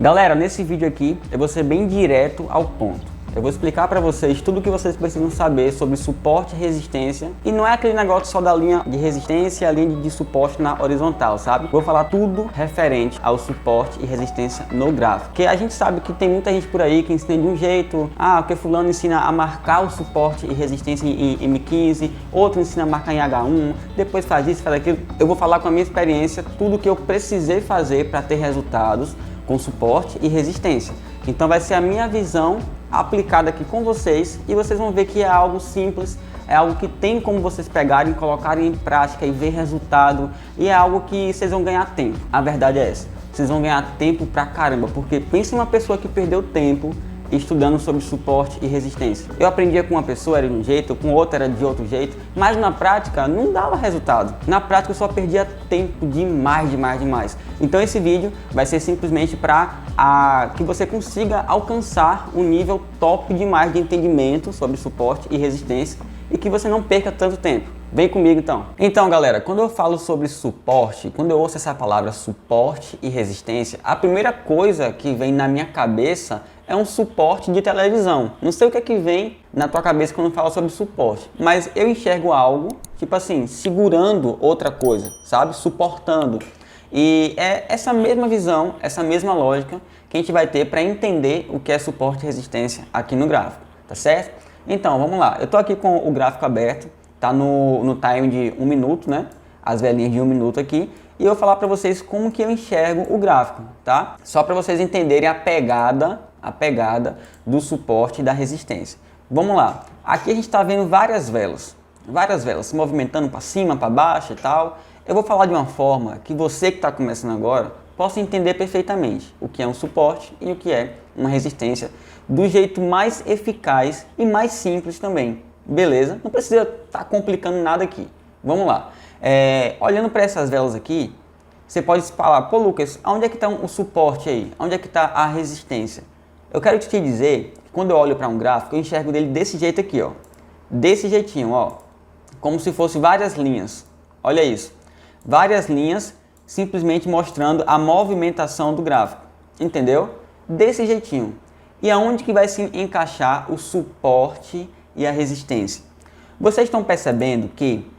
Galera, nesse vídeo aqui eu vou ser bem direto ao ponto. Eu vou explicar para vocês tudo o que vocês precisam saber sobre suporte e resistência. E não é aquele negócio só da linha de resistência e a linha de suporte na horizontal, sabe? Vou falar tudo referente ao suporte e resistência no gráfico. Porque a gente sabe que tem muita gente por aí que ensina de um jeito. Porque fulano ensina a marcar o suporte e resistência em M15, outro ensina a marcar em H1, depois faz isso, faz aquilo. Eu vou falar com a minha experiência, tudo que eu precisei fazer para ter resultados com suporte e resistência. Então vai ser a minha visão aplicada aqui com vocês e vocês vão ver que é algo simples, é algo que tem como vocês pegarem, colocarem em prática e ver resultado, e é algo que vocês vão ganhar tempo. A verdade é essa, vocês vão ganhar tempo pra caramba, porque pense em uma pessoa que perdeu tempo estudando sobre suporte e resistência. Eu aprendia com uma pessoa era de um jeito, com outra era de outro jeito, mas na prática não dava resultado. Na prática eu só perdia tempo demais. Então esse vídeo vai ser simplesmente para que você consiga alcançar um nível top demais de entendimento sobre suporte e resistência e que você não perca tanto tempo. Vem comigo então. Então galera, quando eu falo sobre suporte, quando eu ouço essa palavra suporte e resistência, a primeira coisa que vem na minha cabeça é um suporte de televisão. Não sei o que é que vem na tua cabeça quando fala sobre suporte, mas eu enxergo algo, tipo assim, segurando outra coisa, sabe? Suportando. E é essa mesma visão, essa mesma lógica que a gente vai ter para entender o que é suporte e resistência aqui no gráfico, tá certo? Então, vamos lá. Eu tô aqui com o gráfico aberto, tá no time de 1 minuto, né? As velhinhas de 1 minuto aqui. E eu vou falar para vocês como que eu enxergo o gráfico, tá? Só para vocês entenderem a pegada do suporte e da resistência. Vamos lá. Aqui a gente está vendo várias velas se movimentando para cima, para baixo e tal. Eu vou falar de uma forma que você que está começando agora possa entender perfeitamente o que é um suporte e o que é uma resistência do jeito mais eficaz e mais simples também. Beleza? Não precisa estar complicando nada aqui. Vamos lá. Olhando para essas velas aqui, você pode falar, pô Lucas, onde é que está o suporte aí? Onde é que está a resistência? Eu quero te dizer que quando eu olho para um gráfico, eu enxergo dele desse jeito aqui, ó. Desse jeitinho, ó. Como se fosse várias linhas. Olha isso. Várias linhas simplesmente mostrando a movimentação do gráfico. Entendeu? Desse jeitinho. E aonde que vai se encaixar o suporte e a resistência? Vocês estão percebendo que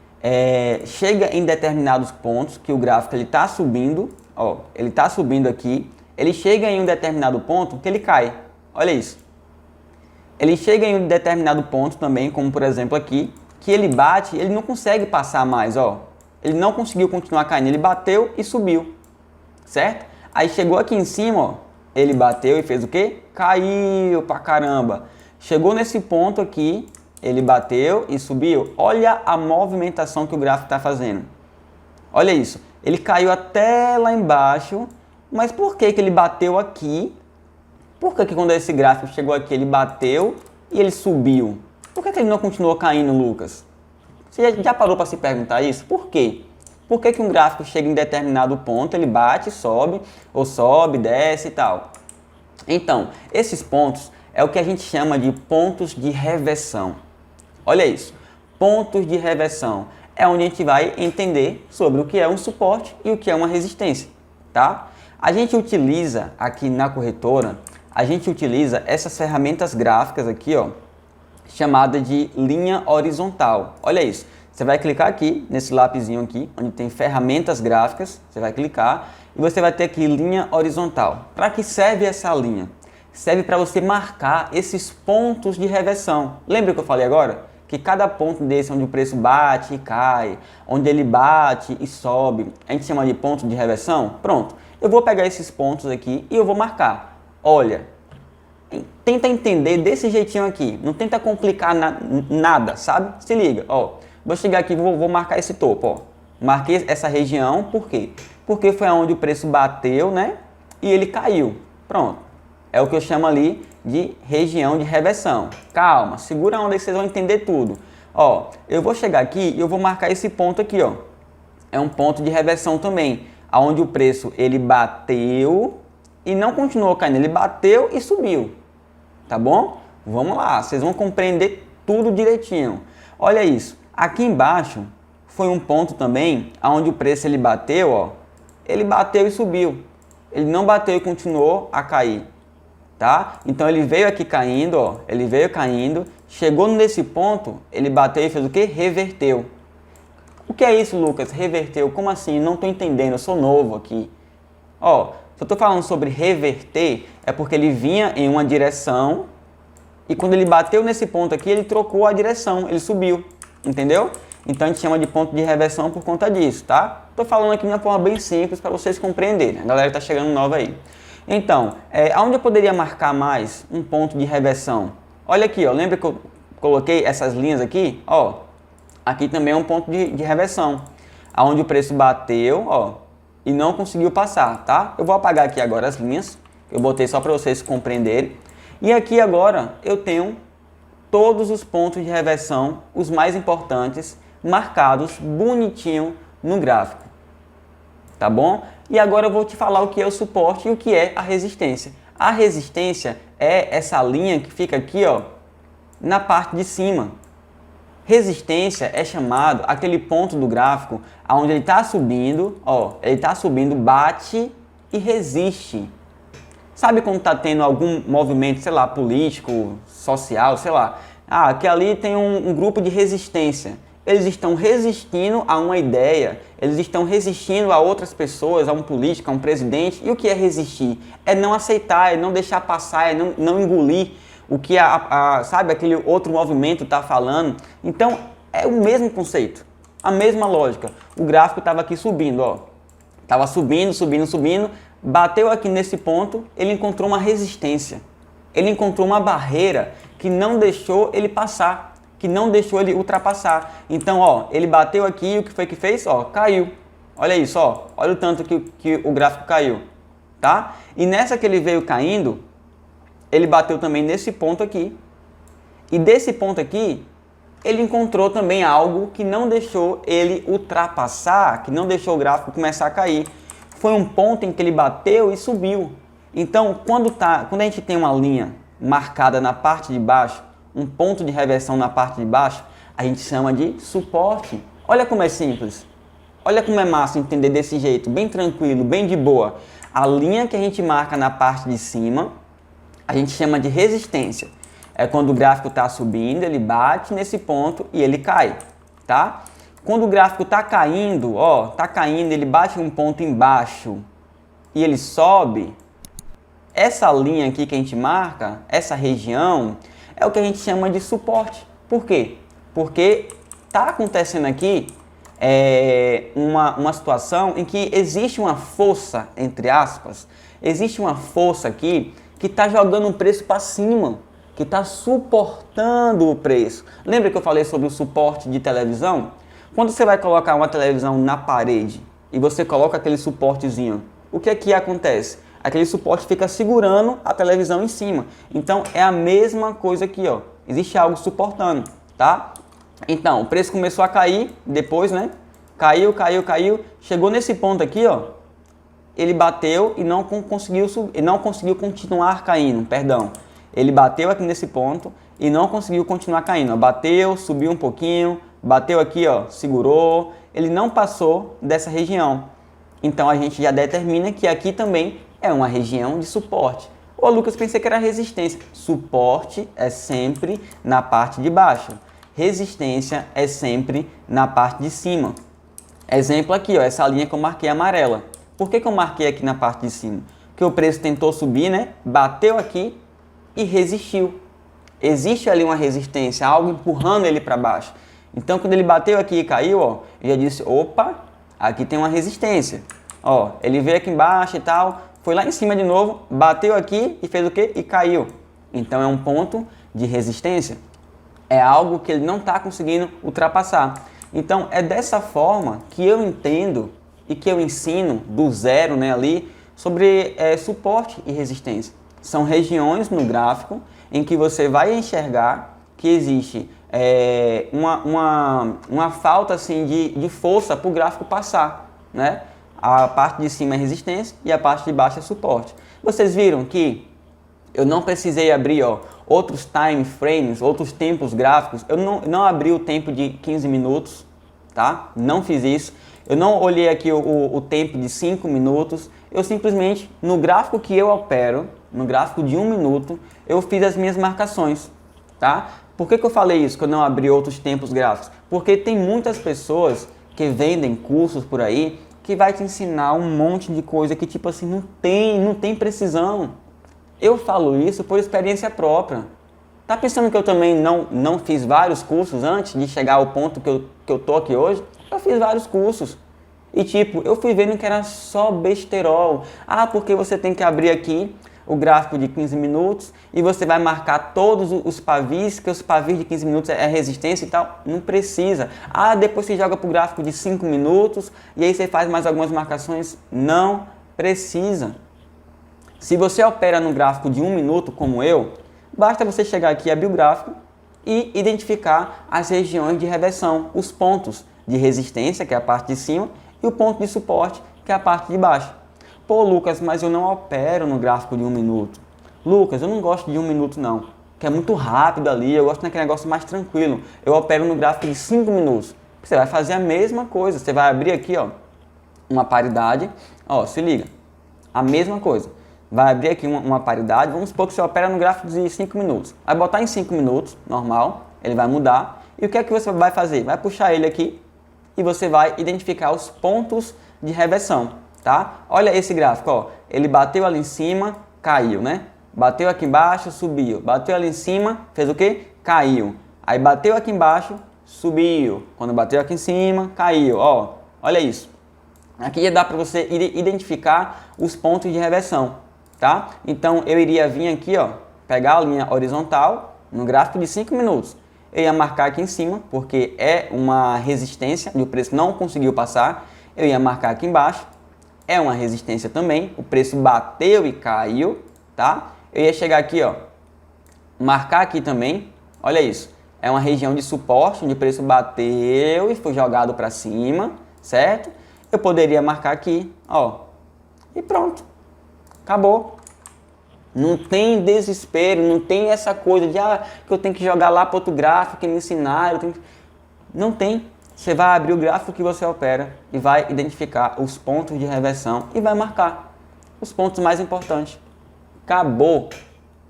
chega em determinados pontos que o gráfico ele está subindo, ó, ele está subindo aqui, ele chega em um determinado ponto que ele cai, olha isso. Ele chega em um determinado ponto também, como por exemplo aqui, que ele bate, ele não consegue passar mais, ó, ele não conseguiu continuar caindo, ele bateu e subiu, certo? Aí chegou aqui em cima, ó, ele bateu e fez o quê? Caiu pra caramba. Chegou nesse ponto aqui, ele bateu e subiu. Olha a movimentação que o gráfico está fazendo. Olha isso. Ele caiu até lá embaixo. Mas por que ele bateu aqui? Por que quando esse gráfico chegou aqui, ele bateu e ele subiu? Por que ele não continuou caindo, Lucas? Você já parou para se perguntar isso? Por quê? Por que um gráfico chega em determinado ponto, ele bate, sobe, ou sobe, desce e tal? Então, esses pontos é o que a gente chama de pontos de reversão. Olha isso, pontos de reversão é onde a gente vai entender sobre o que é um suporte e o que é uma resistência, tá? A gente utiliza aqui na corretora, a gente utiliza essas ferramentas gráficas aqui, ó, chamada de linha horizontal. Olha isso, você vai clicar aqui nesse lapisinho aqui, onde tem ferramentas gráficas, você vai clicar e você vai ter aqui linha horizontal. Para que serve essa linha? Serve para você marcar esses pontos de reversão. Lembra que eu falei agora? Que cada ponto desse onde o preço bate e cai, onde ele bate e sobe, a gente chama de ponto de reversão. Pronto, eu vou pegar esses pontos aqui e eu vou marcar. Olha, tenta entender desse jeitinho aqui, não tenta complicar nada, sabe? Se liga, ó, vou chegar aqui e vou marcar esse topo, ó. Marquei essa região, por quê? Porque foi onde o preço bateu, né? E ele caiu. Pronto, é o que eu chamo ali de região de reversão. Calma, segura a onda que vocês vão entender tudo. Ó, eu vou chegar aqui e eu vou marcar esse ponto aqui, ó. É um ponto de reversão também, aonde o preço ele bateu e não continuou caindo, ele bateu e subiu. Tá bom? Vamos lá, vocês vão compreender tudo direitinho. Olha isso, aqui embaixo foi um ponto também aonde o preço ele bateu, ó. Ele bateu e subiu. ele não bateu e continuou a cair, tá? Então ele veio aqui caindo, ó, ele veio caindo, chegou nesse ponto, ele bateu e fez o quê? Reverteu. O que é isso, Lucas? Reverteu? Como assim? Não estou entendendo, eu sou novo aqui. Ó, se eu estou falando sobre reverter, é porque ele vinha em uma direção e quando ele bateu nesse ponto aqui, ele trocou a direção, ele subiu, entendeu? Então a gente chama de ponto de reversão por conta disso, tá? Estou falando aqui de uma forma bem simples para vocês compreenderem, a galera está chegando nova aí. Então, aonde eu poderia marcar mais um ponto de reversão? Olha aqui, ó, lembra que eu coloquei essas linhas aqui? Ó, aqui também é um ponto de reversão, aonde o preço bateu, ó, e não conseguiu passar, tá? Eu vou apagar aqui agora as linhas, eu botei só para vocês compreenderem. E aqui agora eu tenho todos os pontos de reversão, os mais importantes, marcados bonitinho no gráfico, tá bom? E agora eu vou te falar o que é o suporte e o que é a resistência. A resistência é essa linha que fica aqui, ó, na parte de cima. Resistência é chamado aquele ponto do gráfico onde ele está subindo, ó, ele está subindo, bate e resiste. Sabe quando está tendo algum movimento, sei lá, político, social, sei lá, que ali tem um grupo de resistência. Eles estão resistindo a uma ideia, eles estão resistindo a outras pessoas, a um político, a um presidente. E o que é resistir? É não aceitar, é não deixar passar, é não engolir o que sabe, aquele outro movimento está falando. Então, é o mesmo conceito, a mesma lógica. O gráfico estava aqui subindo, ó. Estava subindo, subindo, subindo, bateu aqui nesse ponto, ele encontrou uma resistência. Ele encontrou uma barreira que não deixou ele passar, que não deixou ele ultrapassar. Então, ó, ele bateu aqui e o que foi que fez? Ó, caiu. Olha isso, ó. Olha o tanto que o gráfico caiu, tá? E nessa que ele veio caindo, ele bateu também nesse ponto aqui. E desse ponto aqui, ele encontrou também algo que não deixou ele ultrapassar, que não deixou o gráfico começar a cair. Foi um ponto em que ele bateu e subiu. Então, quando a gente tem uma linha marcada na parte de baixo, um ponto de reversão na parte de baixo, a gente chama de suporte. Olha como é simples. Olha como é massa entender desse jeito, bem tranquilo, bem de boa. A linha que a gente marca na parte de cima, a gente chama de resistência. É quando o gráfico está subindo, ele bate nesse ponto e ele cai, tá? Quando o gráfico está caindo, ó, está caindo, ele bate um ponto embaixo e ele sobe, essa linha aqui que a gente marca, essa região, é o que a gente chama de suporte. Por quê? Porque está acontecendo aqui uma situação em que existe uma força, entre aspas, existe uma força aqui que está jogando o preço para cima, que está suportando o preço. Lembra que eu falei sobre o suporte de televisão? Quando você vai colocar uma televisão na parede e você coloca aquele suportezinho, o que é que acontece? Aquele suporte fica segurando a televisão em cima. Então é a mesma coisa aqui, ó. Existe algo suportando, tá? Então o preço começou a cair, depois, né? Caiu, caiu, caiu. Chegou nesse ponto aqui, ó. Ele bateu e não conseguiu continuar caindo, perdão. Ele bateu aqui nesse ponto e não conseguiu continuar caindo. Ó. Bateu, subiu um pouquinho, bateu aqui, ó, segurou. Ele não passou dessa região. Então a gente já determina que aqui também é uma região de suporte. Ô Lucas, pensei que era resistência. Suporte é sempre na parte de baixo. Resistência é sempre na parte de cima. Exemplo aqui, ó, essa linha que eu marquei amarela. Por que eu marquei aqui na parte de cima? Porque o preço tentou subir, né? Bateu aqui e resistiu. Existe ali uma resistência, algo empurrando ele para baixo. Então, quando ele bateu aqui e caiu, ó, eu já disse, opa, aqui tem uma resistência. Ó, ele veio aqui embaixo e tal, foi lá em cima de novo, bateu aqui e fez o quê? E caiu. Então, é um ponto de resistência. É algo que ele não está conseguindo ultrapassar. Então, é dessa forma que eu entendo e que eu ensino do zero, né, ali, sobre suporte e resistência. São regiões no gráfico em que você vai enxergar que existe uma falta assim, de força para o gráfico passar, né? A parte de cima é resistência e a parte de baixo é suporte. Vocês viram que eu não precisei abrir, ó, outros time frames, outros tempos gráficos. Eu não abri o tempo de 15 minutos, tá? Não fiz isso. Eu não olhei aqui o tempo de 5 minutos. Eu simplesmente, no gráfico que eu opero, no gráfico de 1 minuto, eu fiz as minhas marcações, tá? Por que eu falei isso, que eu não abri outros tempos gráficos? Porque tem muitas pessoas que vendem cursos por aí que vai te ensinar um monte de coisa que, tipo assim, não tem precisão. Eu falo isso por experiência própria. Tá pensando que eu também não fiz vários cursos antes de chegar ao ponto que eu tô aqui hoje? Eu fiz vários cursos. E tipo, eu fui vendo que era só besterol. Ah, porque você tem que abrir aqui o gráfico de 15 minutos e você vai marcar todos os pavis, que os pavis de 15 minutos é resistência e tal. Não precisa. Ah, depois você joga para o gráfico de 5 minutos e aí você faz mais algumas marcações. Não precisa. Se você opera no gráfico de 1 minuto, como eu, basta você chegar aqui, abrir o gráfico e identificar as regiões de reversão, os pontos de resistência, que é a parte de cima, e o ponto de suporte, que é a parte de baixo. Pô, Lucas, mas eu não opero no gráfico de 1 minuto. Lucas, eu não gosto de 1 minuto não, que é muito rápido ali, eu gosto daquele negócio mais tranquilo. Eu opero no gráfico de 5 minutos. Você vai fazer a mesma coisa, você vai abrir aqui, ó, uma paridade, ó, se liga, a mesma coisa. Vai abrir aqui uma paridade, vamos supor que você opera no gráfico de 5 minutos. Vai botar em 5 minutos, normal, ele vai mudar. E o que é que você vai fazer? Vai puxar ele aqui e você vai identificar os pontos de reversão, tá? Olha esse gráfico, ó. Ele bateu ali em cima, caiu, né? Bateu aqui embaixo, subiu. Bateu ali em cima, fez o quê? Caiu. Aí bateu aqui embaixo, subiu. Quando bateu aqui em cima, caiu, ó. Olha isso. Aqui dá para você identificar os pontos de reversão, tá? Então eu iria vir aqui, ó, pegar a linha horizontal no gráfico de 5 minutos. Eu ia marcar aqui em cima, porque é uma resistência e o preço não conseguiu passar. Eu ia marcar aqui embaixo, é uma resistência também, o preço bateu e caiu, tá? Eu ia chegar aqui, ó, marcar aqui também, olha isso. É uma região de suporte, onde o preço bateu e foi jogado para cima, certo? Eu poderia marcar aqui, ó, e pronto, acabou. Não tem desespero, não tem essa coisa de que eu tenho que jogar lá para outro gráfico que me ensinaram. Não tem. Você vai abrir o gráfico que você opera e vai identificar os pontos de reversão e vai marcar os pontos mais importantes. Acabou.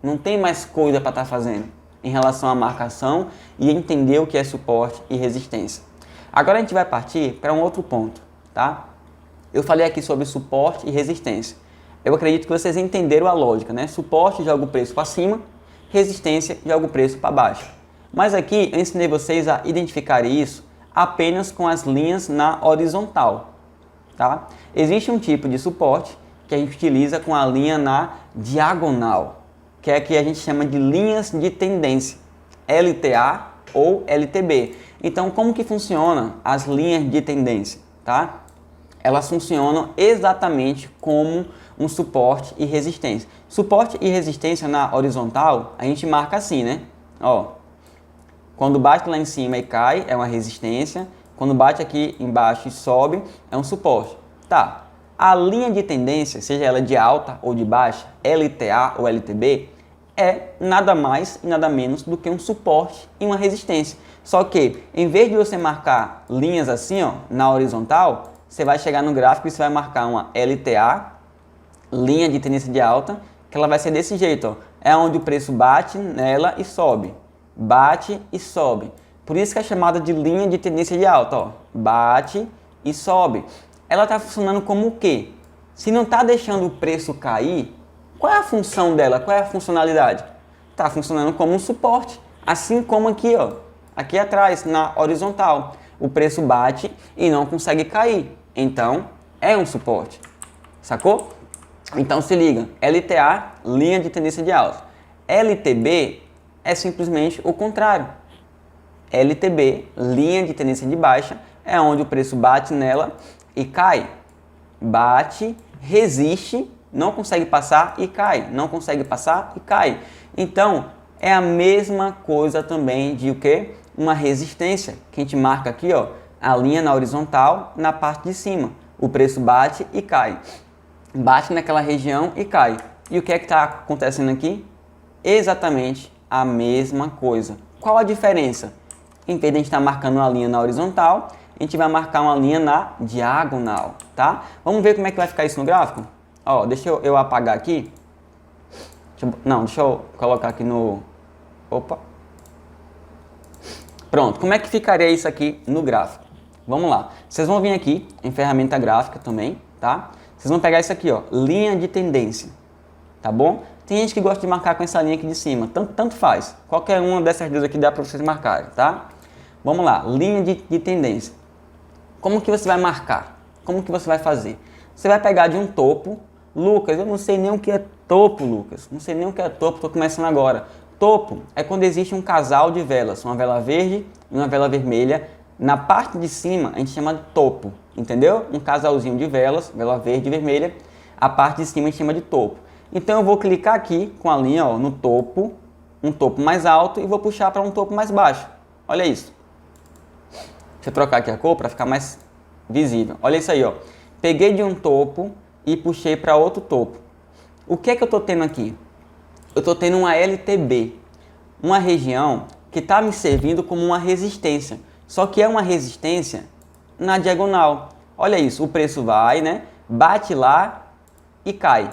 Não tem mais coisa para estar fazendo em relação à marcação e entender o que é suporte e resistência. Agora a gente vai partir para um outro ponto, tá? Eu falei aqui sobre suporte e resistência. Eu acredito que vocês entenderam a lógica, né? Suporte joga o preço para cima, resistência joga o preço para baixo. Mas aqui eu ensinei vocês a identificar isso apenas com as linhas na horizontal, tá? Existe um tipo de suporte que a gente utiliza com a linha na diagonal, que é a que a gente chama de linhas de tendência, LTA ou LTB. Então, como que funciona as linhas de tendência, tá? Elas funcionam exatamente como um suporte e resistência. Suporte e resistência na horizontal, a gente marca assim, né? Ó, quando bate lá em cima e cai, é uma resistência. Quando bate aqui embaixo e sobe, é um suporte. Tá, a linha de tendência, seja ela de alta ou de baixa, LTA ou LTB, é nada mais e nada menos do que um suporte e uma resistência. Só que, em vez de você marcar linhas assim, ó, na horizontal, você vai chegar no gráfico e você vai marcar uma LTA, linha de tendência de alta, que ela vai ser desse jeito, ó. É onde o preço bate nela e sobe. Bate e sobe. Por isso que é chamada de linha de tendência de alta, ó. Bate e sobe. Ela está funcionando como o quê? Se não está deixando o preço cair, qual é a função dela? Qual é a funcionalidade? Está funcionando como um suporte. Assim como aqui, ó. Aqui atrás, na horizontal. O preço bate e não consegue cair. Então, é um suporte. Sacou? Então se liga, LTA, linha de tendência de alta. LTB é simplesmente o contrário. LTB, linha de tendência de baixa, é onde o preço bate nela e cai. Bate, resiste, não consegue passar e cai. Não consegue passar e cai. Então, é a mesma coisa também de o quê? Uma resistência, que a gente marca aqui, ó, a linha na horizontal, na parte de cima. O preço bate e cai. Bate naquela região e cai. E o que é que está acontecendo aqui? Exatamente a mesma coisa. Qual a diferença? Em vez de a gente estar marcando uma linha na horizontal, a gente vai marcar uma linha na diagonal, tá? Vamos ver como é que vai ficar isso no gráfico? Ó, deixa eu apagar aqui. Deixa eu colocar aqui no... Opa. Pronto, como é que ficaria isso aqui no gráfico? Vamos lá. Vocês vão vir aqui em ferramenta gráfica também, tá? Vocês vão pegar isso aqui, ó, linha de tendência, tá bom? Tem gente que gosta de marcar com essa linha aqui de cima, tanto faz. Qualquer uma dessas duas aqui dá para vocês marcarem, tá? Vamos lá, linha de tendência. Como que você vai marcar? Como que você vai fazer? Você vai pegar de um topo. Lucas, eu não sei nem o que é topo, Lucas. Não sei nem o que é topo, tô começando agora. Topo é quando existe um casal de velas, uma vela verde e uma vela vermelha. Na parte de cima a gente chama de topo, entendeu? Um casalzinho de velas, vela verde e vermelha. A parte de cima a gente chama de topo. Então eu vou clicar aqui com a linha, ó, no topo, um topo mais alto e vou puxar para um topo mais baixo. Olha isso. Deixa eu trocar aqui a cor para ficar mais visível. Olha isso aí, ó. Peguei de um topo e puxei para outro topo. O que é que eu estou tendo aqui? Eu estou tendo uma LTB, uma região que está me servindo como uma resistência. Só que é uma resistência na diagonal. Olha isso, o preço vai, né? Bate lá e cai.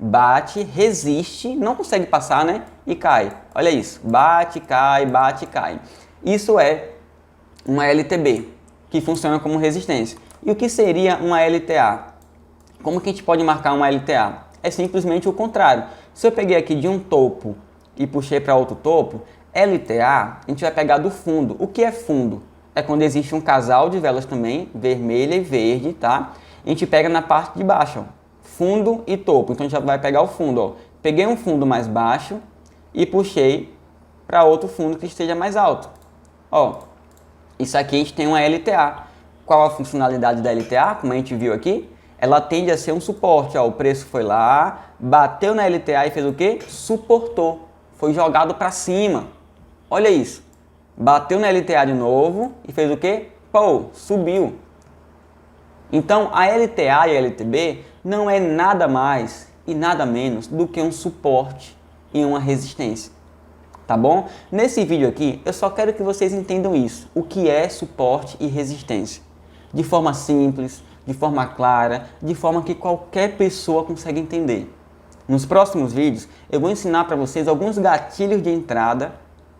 Bate, resiste, não consegue passar, né? E cai. Olha isso, bate, cai, cai. Isso é uma LTB, que funciona como resistência. E o que seria uma LTA? Como que a gente pode marcar uma LTA? É simplesmente o contrário. Se eu peguei aqui de um topo e puxei para outro topo, LTA, a gente vai pegar do fundo. O que é fundo? É quando existe um casal de velas também, vermelha e verde, tá? A gente pega na parte de baixo, ó, fundo e topo. Então a gente já vai pegar o fundo, ó. Peguei um fundo mais baixo e puxei para outro fundo que esteja mais alto. Ó, isso aqui a gente tem uma LTA. Qual a funcionalidade da LTA? Como a gente viu aqui, ela tende a ser um suporte. Ó, o preço foi lá, bateu na LTA e fez o quê? Suportou. Foi jogado para cima. Olha isso. Bateu na LTA de novo e fez o quê? Pô, subiu. Então a LTA e a LTB não é nada mais e nada menos do que um suporte e uma resistência. Tá bom? Nesse vídeo aqui eu só quero que vocês entendam isso. O que é suporte e resistência. De forma simples, de forma clara, de forma que qualquer pessoa consegue entender. Nos próximos vídeos eu vou ensinar para vocês alguns gatilhos de entrada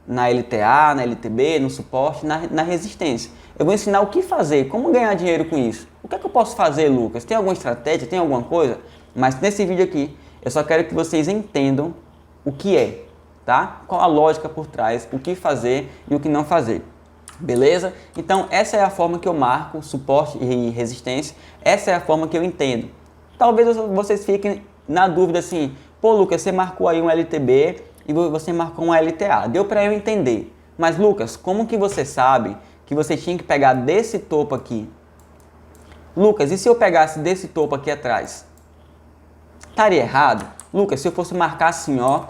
na LTA, na LTB, no suporte, na resistência. Eu vou ensinar o que fazer, como ganhar dinheiro com isso. O que é que eu posso fazer, Lucas? Tem alguma estratégia? Tem alguma coisa? Mas nesse vídeo aqui eu só quero que vocês entendam o que é, tá? Qual a lógica por trás, o que fazer e o que não fazer. Beleza? Então essa é a forma que eu marco suporte e resistência. Essa é a forma que eu entendo. Talvez vocês fiquem na dúvida assim, pô Lucas, você marcou aí um LTB e você marcou um LTA. Deu para eu entender. Mas Lucas, como que você sabe que você tinha que pegar desse topo aqui? Lucas, e se eu pegasse desse topo aqui atrás? Estaria errado? Lucas, se eu fosse marcar assim, ó,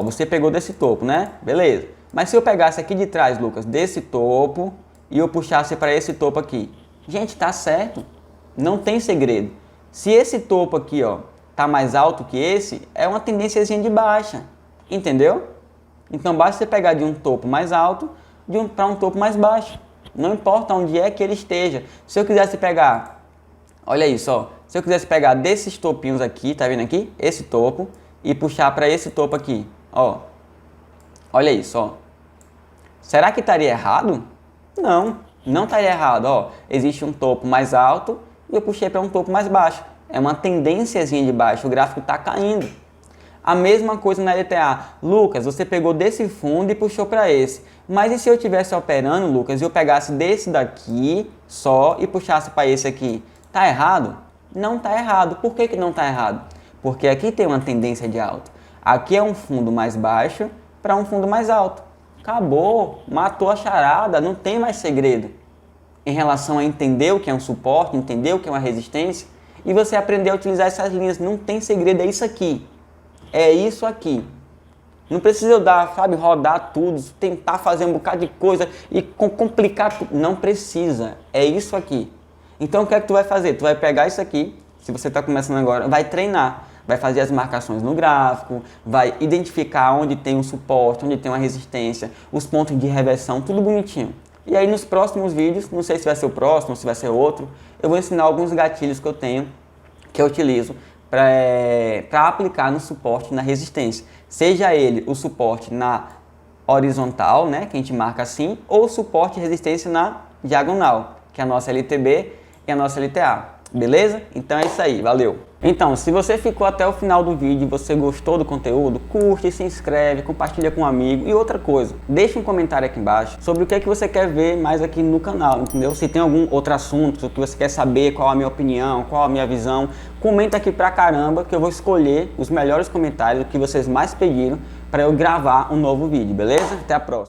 você pegou desse topo, né? Beleza. Mas se eu pegasse aqui de trás, Lucas, desse topo e eu puxasse para esse topo aqui? Gente, tá certo. Não tem segredo. Se esse topo aqui, ó, tá mais alto que esse, é uma tendênciazinha de baixa. Entendeu? Então basta você pegar de um topo mais alto para um topo mais baixo. Não importa onde é que ele esteja. Se eu quisesse pegar, olha isso, ó. Se eu quisesse pegar desses topinhos aqui, tá vendo aqui? Esse topo e puxar para esse topo aqui, ó. Olha isso, ó. Será que estaria errado? Não, não estaria errado, ó. Existe um topo mais alto e eu puxei para um topo mais baixo. É uma tendênciazinha de baixo, o gráfico está caindo. A mesma coisa na LTA. Lucas, você pegou desse fundo e puxou para esse. Mas e se eu estivesse operando, Lucas, e eu pegasse desse daqui só e puxasse para esse aqui? Tá errado? Não tá errado. Por que não tá errado? Porque aqui tem uma tendência de alto. Aqui é um fundo mais baixo para um fundo mais alto. Acabou, matou a charada, não tem mais segredo. Em relação a entender o que é um suporte, entender o que é uma resistência, e você aprender a utilizar essas linhas, não tem segredo, é isso aqui. É isso aqui. Não precisa eu dar, sabe, rodar tudo, tentar fazer um bocado de coisa e complicar tudo. Não precisa. É isso aqui. Então o que é que tu vai fazer? Tu vai pegar isso aqui, se você está começando agora, vai treinar. Vai fazer as marcações no gráfico, vai identificar onde tem um suporte, onde tem uma resistência, os pontos de reversão, tudo bonitinho. E aí nos próximos vídeos, não sei se vai ser o próximo, se vai ser outro, eu vou ensinar alguns gatilhos que eu tenho, que eu utilizo, para aplicar no suporte na resistência. Seja ele o suporte na horizontal, né, que a gente marca assim, ou o suporte e resistência na diagonal, que é a nossa LTB e a nossa LTA. Beleza? Então é isso aí, valeu! Então, se você ficou até o final do vídeo e você gostou do conteúdo, curte, se inscreve, compartilha com um amigo e outra coisa, deixa um comentário aqui embaixo sobre o que é que você quer ver mais aqui no canal, entendeu? Se tem algum outro assunto que você quer saber, qual a minha opinião, qual a minha visão, comenta aqui pra caramba que eu vou escolher os melhores comentários que vocês mais pediram para eu gravar um novo vídeo, beleza? Até a próxima!